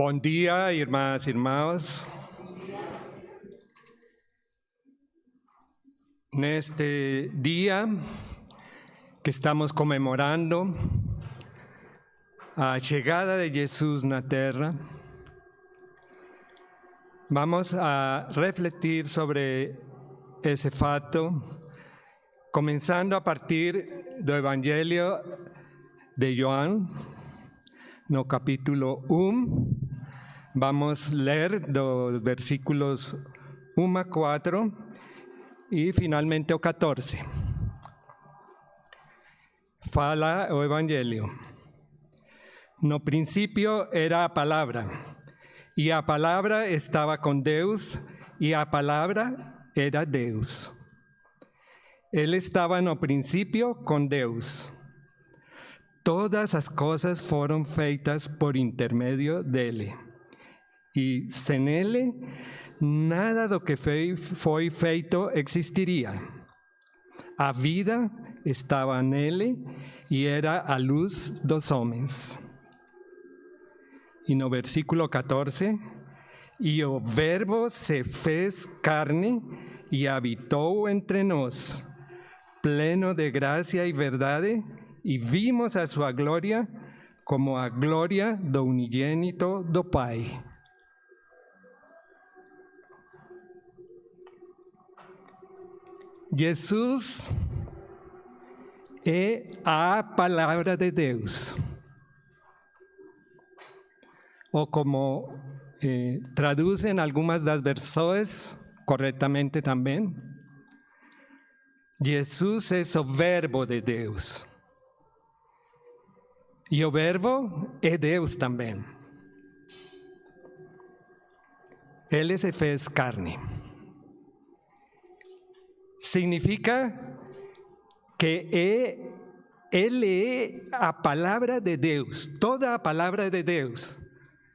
Bom dia, irmãs e irmãos. Neste dia que estamos comemorando a chegada de Jesus na Terra, vamos a refletir sobre esse fato, começando a partir do Evangelho de João, no capítulo 1. Vamos ler dos versículos 1 a 4 e finalmente o 14. Fala o Evangelho. No princípio era a palavra, e a palavra estava com Deus, e a palavra era Deus. Ele estava no princípio com Deus. Todas as coisas foram feitas por intermédio dele. E sem ele, nada do que foi feito existiria. A vida estava nele e era a luz dos homens. E no versículo 14, e o Verbo se fez carne e habitou entre nós, pleno de graça e verdade, e vimos a sua glória como a glória do unigênito do Pai. Jesus é a palavra de Deus. Ou como traduzem algumas das versões corretamente também, Jesus é o Verbo de Deus. E o Verbo é Deus também. Ele se fez carne. Significa que Ele é a palavra de Deus, toda a palavra de Deus.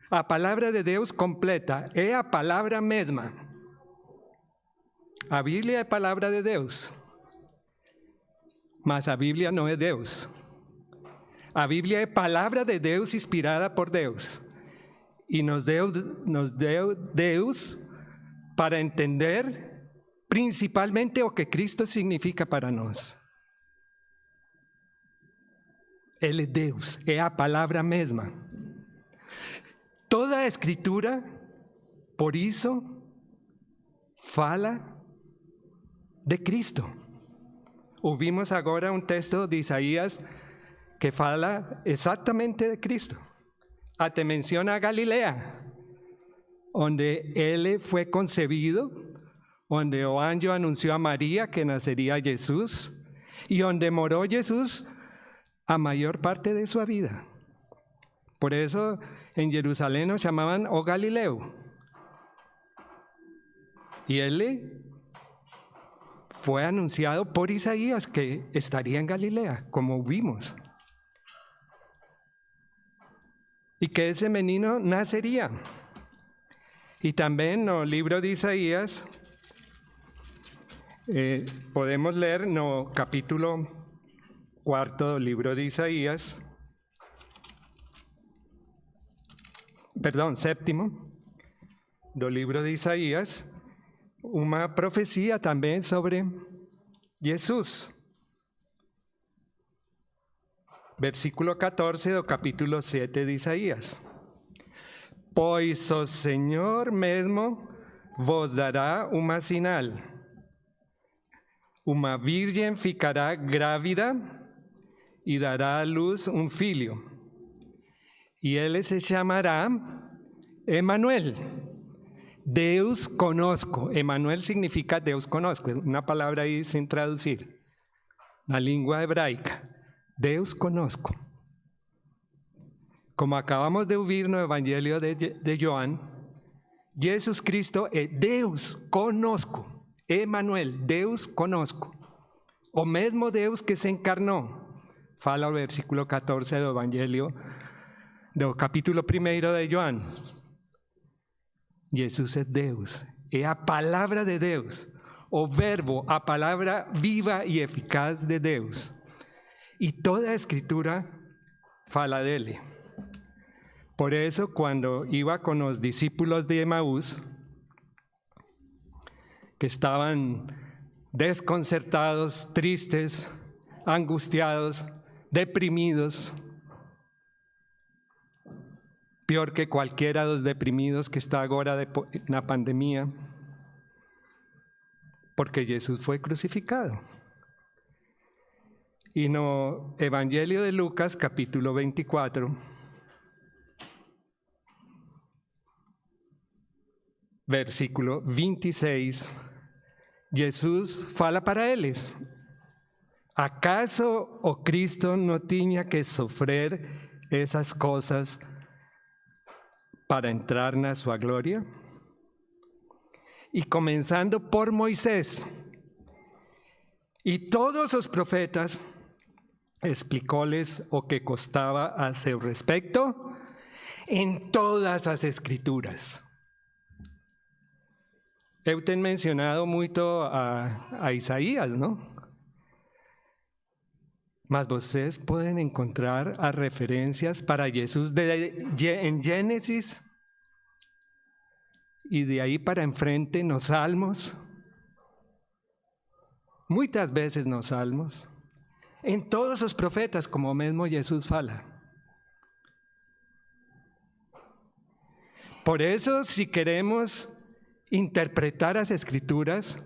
A palavra de Deus completa, é a palavra mesma. A Bíblia é a palavra de Deus, mas a Bíblia não é Deus. A Bíblia é palavra de Deus inspirada por Deus. E nos deu Deus para entender principalmente o que Cristo significa para nós. Ele é Deus, é a palavra mesma. Toda a Escritura, por isso, fala de Cristo. Ouvimos agora um texto de Isaías que fala exatamente de Cristo. Até menciona a Galileia, onde ele foi concebido, onde o anjo anunció a María que nacería Jesús y donde moró Jesús a mayor parte de su vida. Por eso en Jerusalén nos llamaban o Galileo. Y él fue anunciado por Isaías que estaría en Galilea, como vimos. Y que ese menino nacería. Y también en el libro de Isaías, podemos leer no capítulo 4 del libro de Isaías, séptimo del libro de Isaías, una profecía también sobre Jesús. Versículo 14 del capítulo 7 de Isaías. Pois o Señor mesmo vos dará uma sinal. Uma virgem ficará grávida e dará à luz um filho. E ele se chamará Emanuel. Deus conosco. Emanuel significa Deus conosco. Uma palavra aí sem traduzir. Na língua hebraica. Deus conosco. Como acabamos de ouvir no Evangelho de João, Jesus Cristo é Deus conosco. Emanuel, Deus conosco. O mesmo Deus que se encarnou. Fala o versículo 14 do Evangelho, do capítulo 1 de João. Jesus é Deus, é a palavra de Deus, o Verbo, a palavra viva e eficaz de Deus. E toda a Escritura fala dele. Por eso, cuando iba con los discípulos de Emaús, que estaban desconcertados, tristes, angustiados, deprimidos, peor que cualquiera de los deprimidos que está ahora en la pandemia, porque Jesús fue crucificado. Y no, Evangelio de Lucas, capítulo 24, versículo 26, Jesús fala para eles: ¿acaso o Cristo no tenía que sufrir esas cosas para entrar en su gloria? Y comenzando por Moisés y todos los profetas, explicóles o que costaba a seu respecto en todas las escrituras. He mencionado mucho a Isaías, ¿no? Mas vocês pueden encontrar a referencias para Jesús en Génesis y de ahí para enfrente en los Salmos, muchas veces en los Salmos, en todos los profetas, como mismo Jesús fala. Por eso, si queremos interpretar las Escrituras,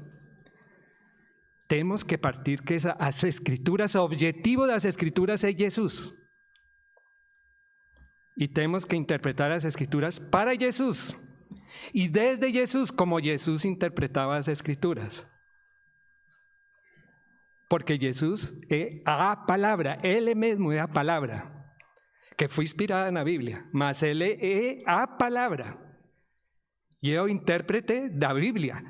tenemos que partir que las Escrituras, el objetivo de las Escrituras es Jesús. Y tenemos que interpretar las Escrituras para Jesús. Y desde Jesús, como Jesús interpretaba las Escrituras. Porque Jesús es la palabra, Él mismo es la palabra, que fue inspirada en la Biblia, mas Él es la palabra. Y es intérprete de la Biblia,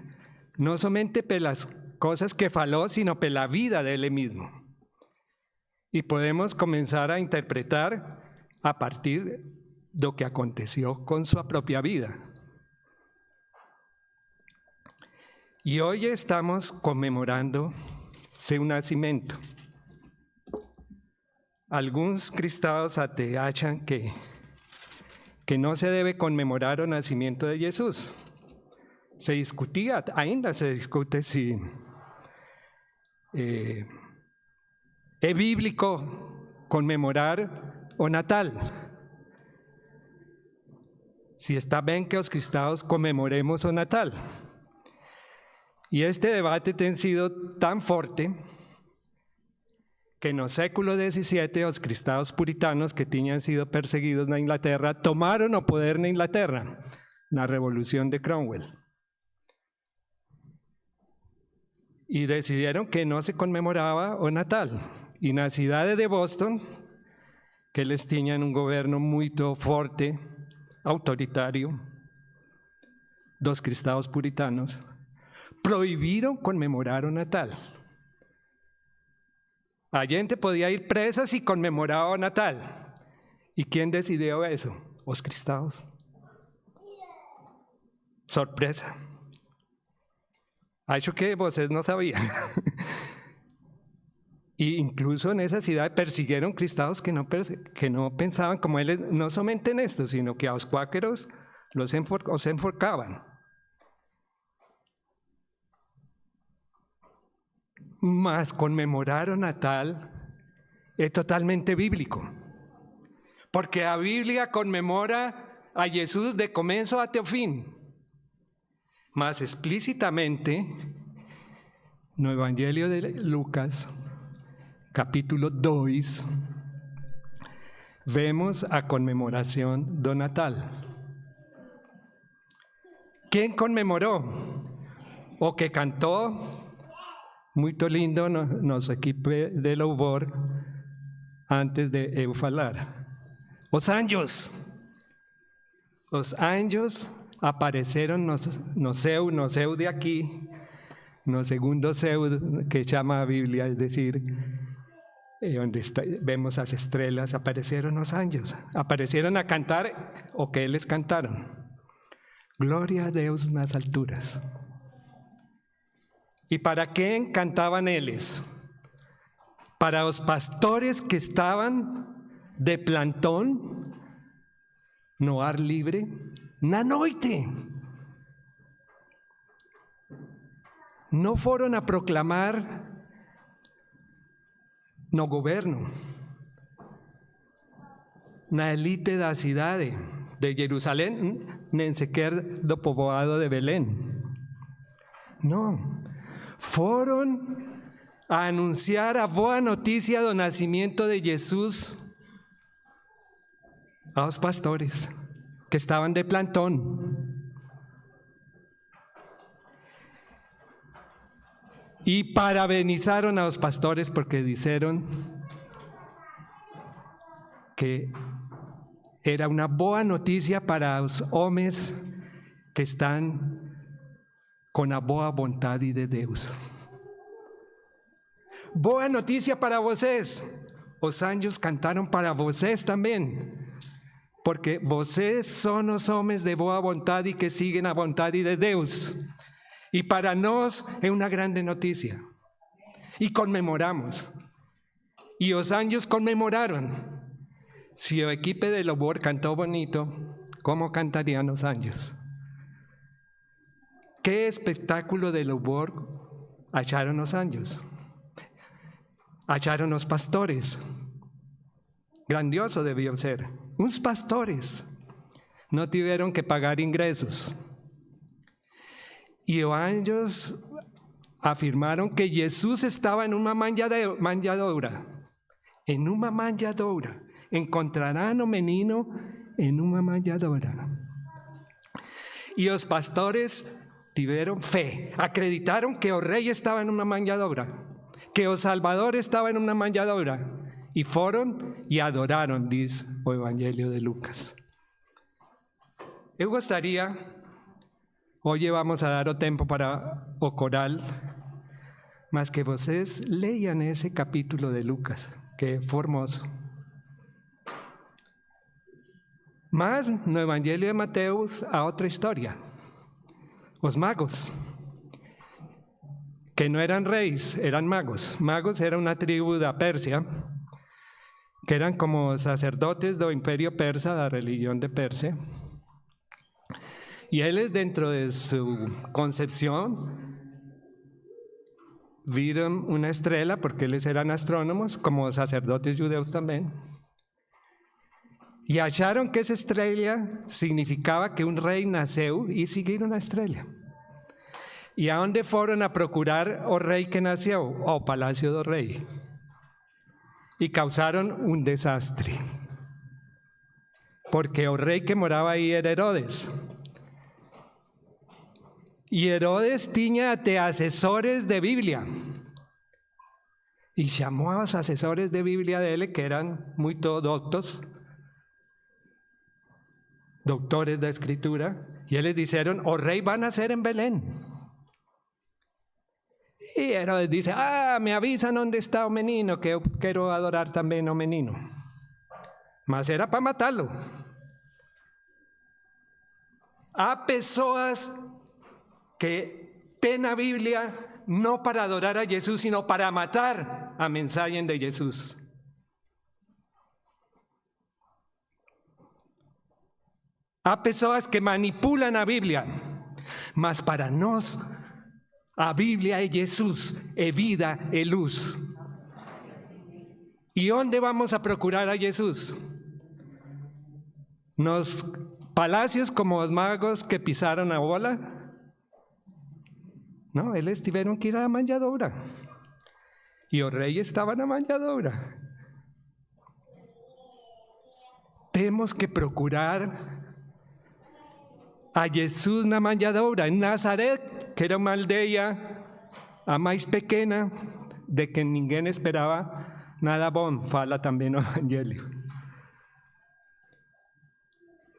no solamente por las cosas que faló, sino por la vida de Él mismo. Y podemos comenzar a interpretar a partir de lo que aconteció con su propia vida. Y hoy estamos conmemorando su nacimiento. Algunos cristianos acham que no se debe conmemorar el nacimiento de Jesús. Se discutía, ainda se discute si es bíblico conmemorar o Natal. Si está bien que los cristianos conmemoremos o Natal. Y este debate ha sido tan fuerte que en el século XVII los cristianos puritanos que habían sido perseguidos en Inglaterra tomaron el poder en Inglaterra, en la revolución de Cromwell. Y decidieron que no se conmemoraba o Natal. Y en la ciudad de Boston, que les tenían un gobierno muy fuerte, autoritario, los cristianos puritanos, prohibieron conmemorar o Natal. La gente podía ir presa si conmemoraba o Natal. ¿Y quién decidió eso? Los cristianos. Sorpresa. Acho que ustedes no sabían. Y incluso en esa ciudad persiguieron cristianos que no pensaban como él, no solamente en esto, sino que a los cuáqueros los enforcaban. Mas conmemorar o Natal es totalmente bíblico, porque la Biblia conmemora a Jesús de comienzo hasta fin. Más explícitamente, en el Evangelio de Lucas, capítulo 2, vemos a conmemoración do Natal. ¿Quién conmemoró? O que cantó muy lindo nuestro equipo de louvor antes de eu falar. Los anjos aparecieron no seu de aquí, no segundo seu que llama a Biblia, es decir, donde vemos las estrellas, aparecieron los anjos, aparecieron a cantar o que ellos cantaron. Gloria a Dios en las alturas. ¿Y para qué cantaban ellos? Para los pastores que estaban de plantón no ar libre, na noite. No foron a proclamar no governo, na elite da cidade de Jerusalém, nem sequer do povoado de Belém. Não, foram a anunciar a boa notícia do nascimento de Jesus aos pastores que estavam de plantão. Y parabenizaron a los pastores porque dijeron que era una buena noticia para los hombres que están con la boa vontade de Deus. Boa noticia para vocês. Os anjos cantaron para vocês también, porque vocês son los hombres de boa vontade que siguen a vontade de Deus. Y para nós es una grande noticia. Y conmemoramos. Y los anjos conmemoraron. Si el equipo de louvor cantó bonito, ¿cómo cantarían los anjos? ¿Qué espectáculo de louvor hallaron los anjos? Hallaron los pastores. Grandioso debió ser. Unos pastores. No tuvieron que pagar ingresos. Y los anjos afirmaron que Jesús estaba en una manjedoura. En una manjedoura. Encontrarán un menino en una manjedoura. Y los pastores tuvieron fe. Acreditaron que el rey estaba en una manjedoura. Que el Salvador estaba en una manjedoura. Y fueron y adoraron, dice el Evangelio de Lucas. Eu gostaria... Hoy vamos a dar o tempo para o coral, mas que vocês leiam esse capítulo de Lucas, que é formoso. Mas no Evangelho de Mateus há outra história. Os magos, que não eram reis, eram magos. Magos era uma tribo da Pérsia, que eram como sacerdotes do Império Persa, da religião de Persia. Y ellos, dentro de su concepción, vieron una estrella, porque ellos eran astrónomos, como sacerdotes judeos también, y hallaron que esa estrella significaba que un rey nació y siguieron la estrella. ¿Y a dónde fueron a procurar o rey que nació? Al palacio del rey. Y causaron un desastre, porque el rey que moraba ahí era Herodes. Y Herodes tenía de asesores de Biblia. Y llamó a los asesores de Biblia de él, que eran muy doctos, doctores de escritura, y ellos dijeron: o rey va a nacer en Belén. Y Herodes dice: me avisan dónde está el menino, que yo quiero adorar también al menino. Mas era para matarlo. Há pessoas que ten a Biblia no para adorar a Jesús, sino para matar a mensaje de Jesús. Há pessoas que manipulan a Biblia, mas para nós a Biblia é Jesús, é vida, é luz. ¿Y dónde vamos a procurar a Jesús? ¿Nos palacios como los magos que pisaron a bola? No, ellos tuvieron que ir a la manjedoura. Y el rey estaba en la manjedoura. Tenemos que procurar a Jesús en la manjedoura. En Nazaret, que era una aldea a más pequeña, de que ninguém esperaba nada bom, fala también el Evangelio.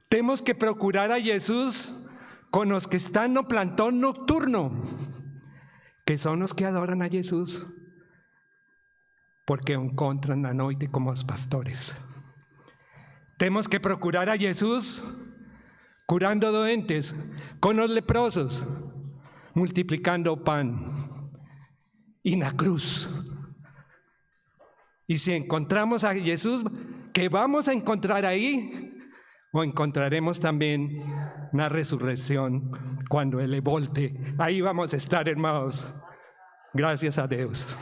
Tenemos que procurar a Jesús con los que están no plantón nocturno, que son los que adoran a Jesús, porque encuentran la noche como los pastores. Tenemos que procurar a Jesús curando doentes, con los leprosos, multiplicando pan, y la cruz. Y si encontramos a Jesús, ¿qué vamos a encontrar ahí? o encontraremos también una resurrección cuando Él volte. Ahí vamos a estar, hermanos. Gracias a Dios.